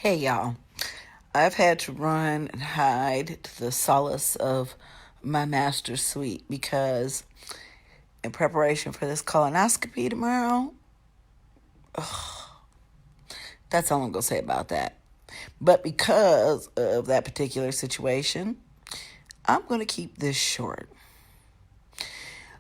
Hey y'all, I've had to run and hide to the solace of my master's suite because in preparation for this colonoscopy tomorrow, that's all I'm going to say about that. But because of that particular situation, I'm going to keep this short.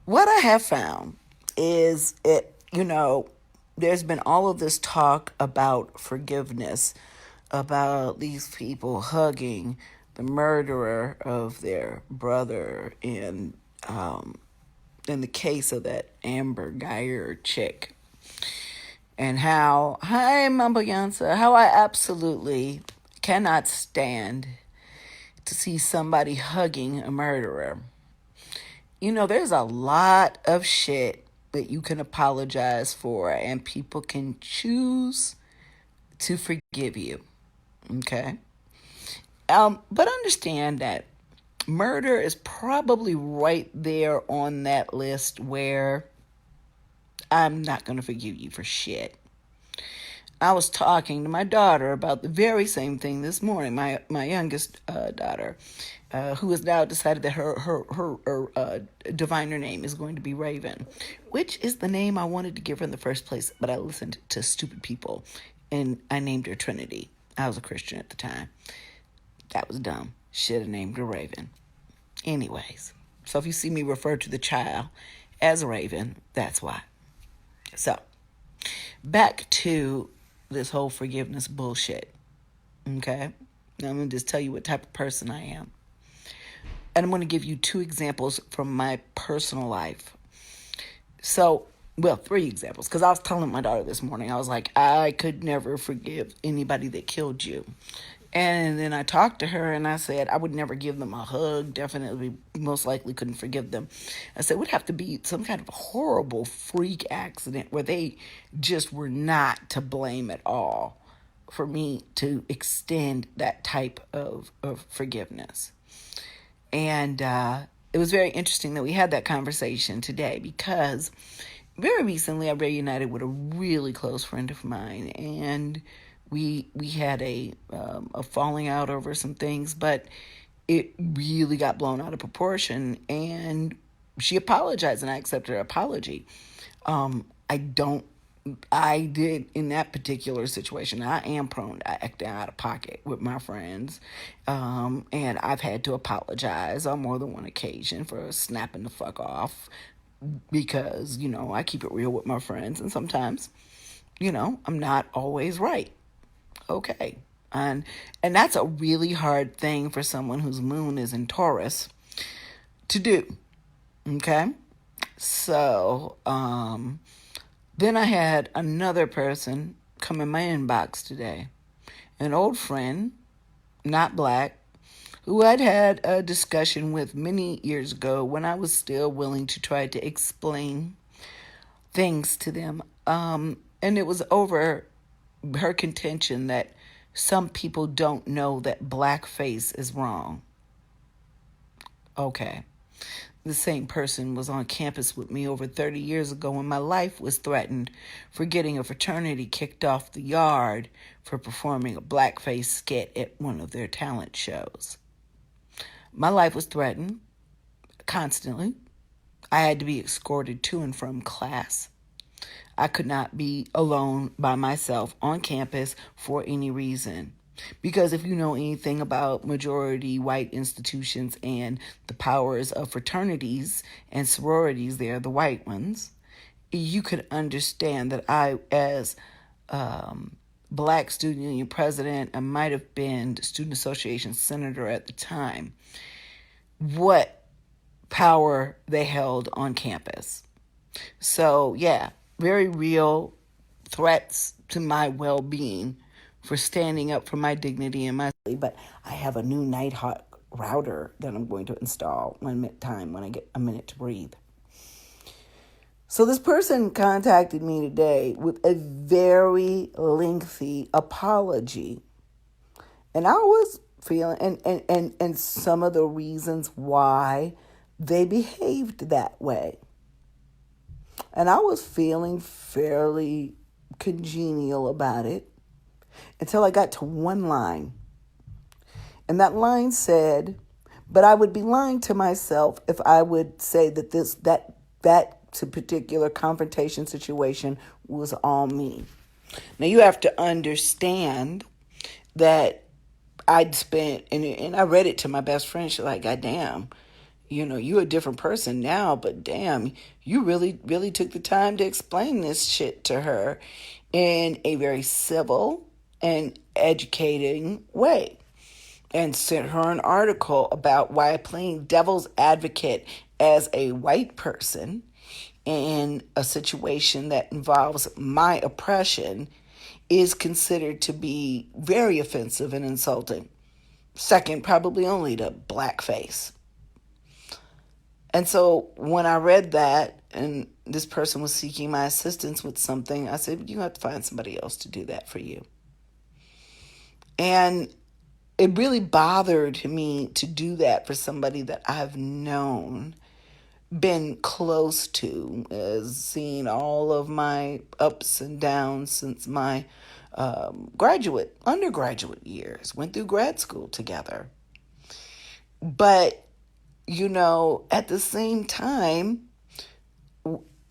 What I have found is there's been all of this talk about forgiveness, about these people hugging the murderer of their brother in the case of that Amber Geyer chick. And how, hi Mamba Yansa, how I absolutely cannot stand to see somebody hugging a murderer. There's a lot of shit that you can apologize for, and people can choose to forgive you. Okay? But understand that murder is probably right there on that list where I'm not going to forgive you for shit. I was talking to my daughter about the very same thing this morning. My youngest daughter, who has now decided that her diviner name is going to be Raven, which is the name I wanted to give her in the first place. But I listened to stupid people, and I named her Trinity. I was a Christian at the time. That was dumb. Should have named her Raven. Anyways, so if you see me refer to the child as Raven, that's why. So, back to this whole forgiveness bullshit. Okay? Now I'm going to just tell you what type of person I am. And I'm going to give you two examples from my personal life. So, well, three examples. Because I was telling my daughter this morning, I was like, I could never forgive anybody that killed you. And then I talked to her and I said, I would never give them a hug. Definitely, most likely couldn't forgive them. I said, it would have to be some kind of horrible freak accident where they just were not to blame at all for me to extend that type of forgiveness. And it was very interesting that we had that conversation today because very recently I reunited with a really close friend of mine, and we had a falling out over some things, but it really got blown out of proportion, and she apologized, and I accepted her apology. I did in that particular situation. I am prone to acting out of pocket with my friends, and I've had to apologize on more than one occasion for snapping the fuck off because, I keep it real with my friends, and sometimes, I'm not always right. Okay. And that's a really hard thing for someone whose moon is in Taurus to do. Okay? So, then I had another person come in my inbox today. An old friend, not black, who I'd had a discussion with many years ago when I was still willing to try to explain things to them. And it was over her contention that some people don't know that blackface is wrong. Okay. The same person was on campus with me over 30 years ago when my life was threatened for getting a fraternity kicked off the yard for performing a blackface skit at one of their talent shows. My life was threatened constantly. I had to be escorted to and from class. I could not be alone by myself on campus for any reason. Because if you know anything about majority white institutions and the powers of fraternities and sororities, they're the white ones, you could understand that I, as Black Student Union president, I might have been Student Association senator at the time, what power they held on campus. So, yeah, very real threats to my well-being for standing up for my dignity and my... But I have a new Nighthawk router that I'm going to install when I get a minute to breathe. So this person contacted me today with a very lengthy apology. And I was feeling, and some of the reasons why they behaved that way. And I was feeling fairly congenial about it. until I got to one line. And that line said, but I would be lying to myself if I would say that that particular confrontation situation was all me. Now you have to understand that I'd spent, and I read it to my best friend. She's like, God damn, you're a different person now, but damn, you really, really took the time to explain this shit to her in a very civil and educating way. And sent her an article about why playing devil's advocate as a white person in a situation that involves my oppression is considered to be very offensive and insulting. Second, probably only to blackface. And so when I read that and this person was seeking my assistance with something, I said, you have to find somebody else to do that for you. And it really bothered me to do that for somebody that I've known, been close to, seen all of my ups and downs since my undergraduate years, went through grad school together. But, at the same time,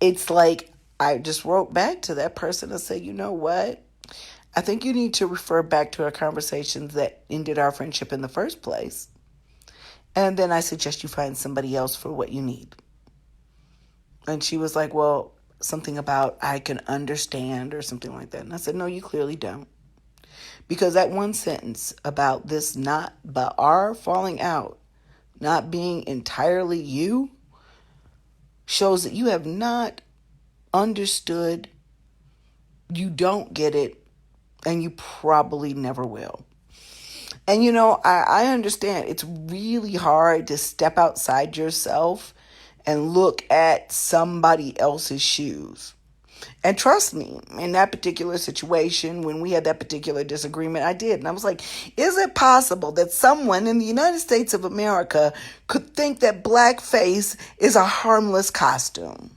it's like I just wrote back to that person and said, you know what? I think you need to refer back to our conversations that ended our friendship in the first place. And then I suggest you find somebody else for what you need. And she was like, well, something about I can understand or something like that. And I said, no, you clearly don't. Because that one sentence about this but our falling out, not being entirely you, shows that you have not understood, you don't get it, and you probably never will. And I understand it's really hard to step outside yourself and look at somebody else's shoes. And trust me, in that particular situation, when we had that particular disagreement, I did. And I was like, is it possible that someone in the United States of America could think that blackface is a harmless costume?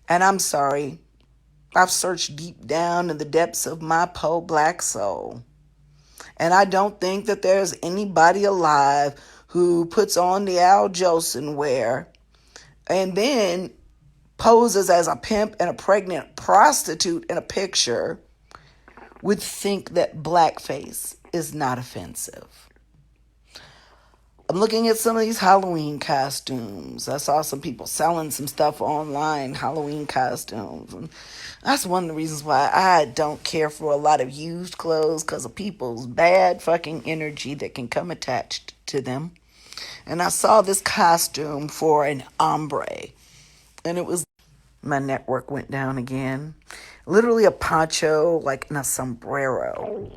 And I'm sorry, I've searched deep down in the depths of my poor black soul. And I don't think that there's anybody alive who puts on the Al Jolson wear and then poses as a pimp and a pregnant prostitute in a picture would think that blackface is not offensive. I'm looking at some of these Halloween costumes. I saw some people selling some stuff online, Halloween costumes. And that's one of the reasons why I don't care for a lot of used clothes, because of people's bad fucking energy that can come attached to them. And I saw this costume for an ombre. And it was, my network went down again. Literally a poncho, like in a sombrero.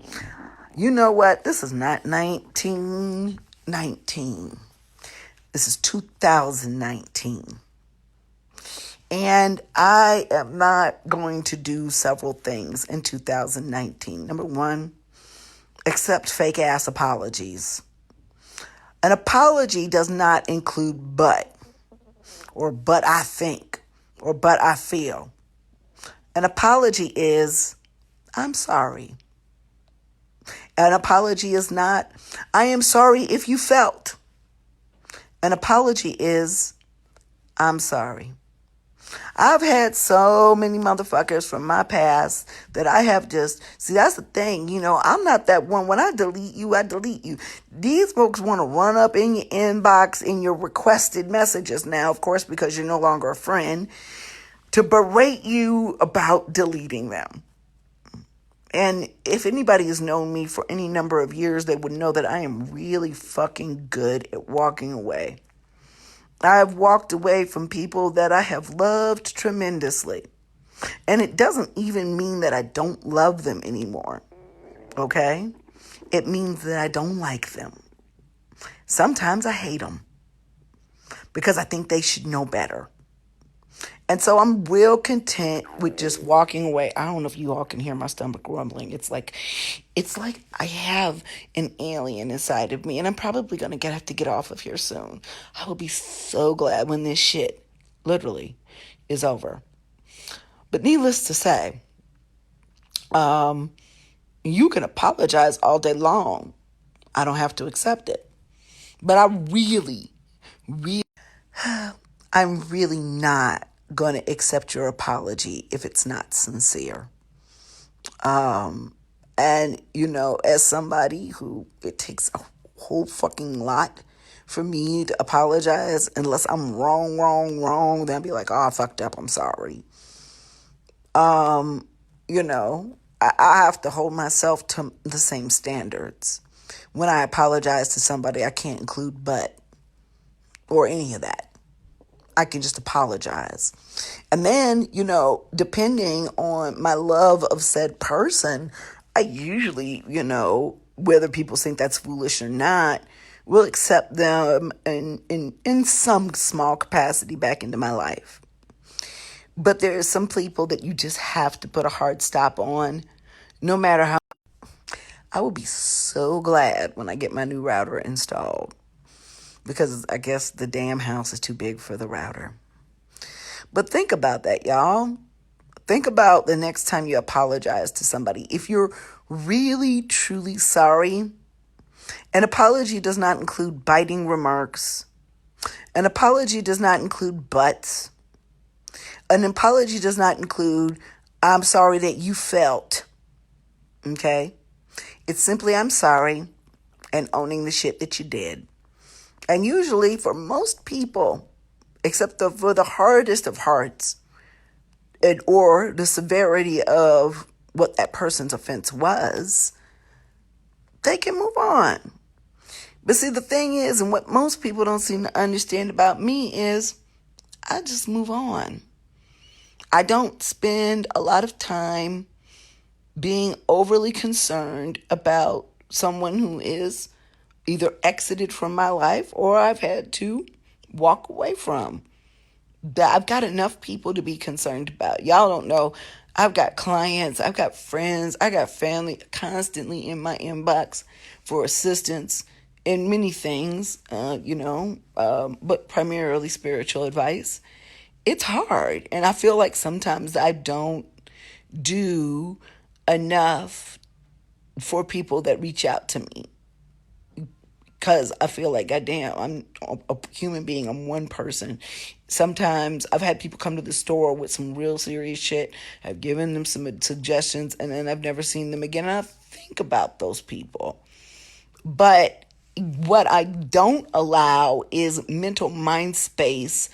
You know what? This is not 1919. This is 2019. And I am not going to do several things in 2019. Number one, accept fake ass apologies. An apology does not include but, or but I think, or but I feel. An apology is, I'm sorry. An apology is not, I am sorry if you felt. An apology is, I'm sorry. I've had so many motherfuckers from my past that I have see, that's the thing, I'm not that one. When I delete you, I delete you. These folks want to run up in your inbox, in your requested messages now, of course, because you're no longer a friend, to berate you about deleting them. And if anybody has known me for any number of years, they would know that I am really fucking good at walking away. I've walked away from people that I have loved tremendously. And it doesn't even mean that I don't love them anymore. Okay? It means that I don't like them. Sometimes I hate them because I think they should know better. And so I'm real content with just walking away. I don't know if you all can hear my stomach rumbling. It's like I have an alien inside of me, and I'm probably going to have to get off of here soon. I will be so glad when this shit literally is over. But needless to say, You can apologize all day long. I don't have to accept it. But I'm really not going to accept your apology if it's not sincere. And, as somebody who it takes a whole fucking lot for me to apologize, unless I'm wrong, then I'll be like, oh, I fucked up, I'm sorry. I have to hold myself to the same standards. When I apologize to somebody, I can't include but or any of that. I can just apologize. And then, depending on my love of said person, I usually, whether people think that's foolish or not, will accept them in some small capacity back into my life. But there are some people that you just have to put a hard stop on, no matter how. I will be so glad when I get my new router installed, because I guess the damn house is too big for the router. But think about that, y'all. Think about the next time you apologize to somebody. If you're really, truly sorry, an apology does not include biting remarks. An apology does not include buts. An apology does not include, I'm sorry that you felt. Okay? It's simply, I'm sorry, and owning the shit that you did. And usually, for most people, except for the hardest of hearts, or the severity of what that person's offense was, they can move on. But see, the thing is, and what most people don't seem to understand about me is, I just move on. I don't spend a lot of time being overly concerned about someone who is either exited from my life or I've had to walk away from. I've got enough people to be concerned about. Y'all don't know. I've got clients, I've got friends, I got family constantly in my inbox for assistance in many things, but primarily spiritual advice. It's hard. And I feel like sometimes I don't do enough for people that reach out to me. Because I feel like, goddamn, I'm a human being. I'm one person. Sometimes I've had people come to the store with some real serious shit. I've given them some suggestions, and then I've never seen them again. And I think about those people. But what I don't allow is mental mind space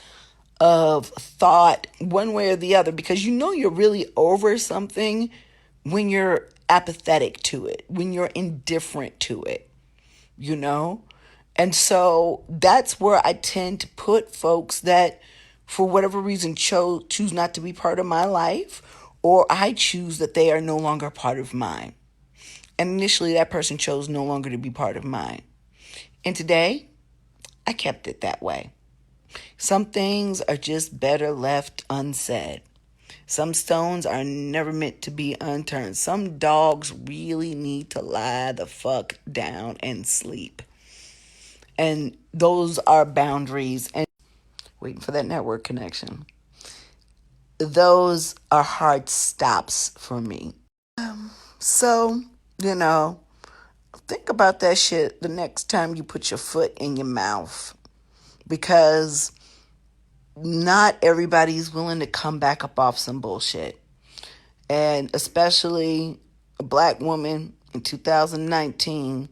of thought one way or the other, because you're really over something when you're apathetic to it, when you're indifferent to it. And so that's where I tend to put folks that, for whatever reason, choose not to be part of my life, or I choose that they are no longer part of mine. And initially, that person chose no longer to be part of mine. And today, I kept it that way. Some things are just better left unsaid. Some stones are never meant to be unturned. Some dogs really need to lie the fuck down and sleep. And those are boundaries. And waiting for that network connection. Those are hard stops for me. So, think about that shit the next time you put your foot in your mouth. Because not everybody's willing to come back up off some bullshit. And especially a black woman in 2019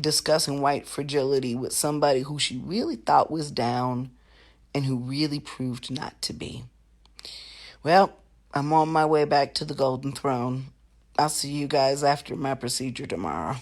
discussing white fragility with somebody who she really thought was down and who really proved not to be. Well, I'm on my way back to the golden throne. I'll see you guys after my procedure tomorrow.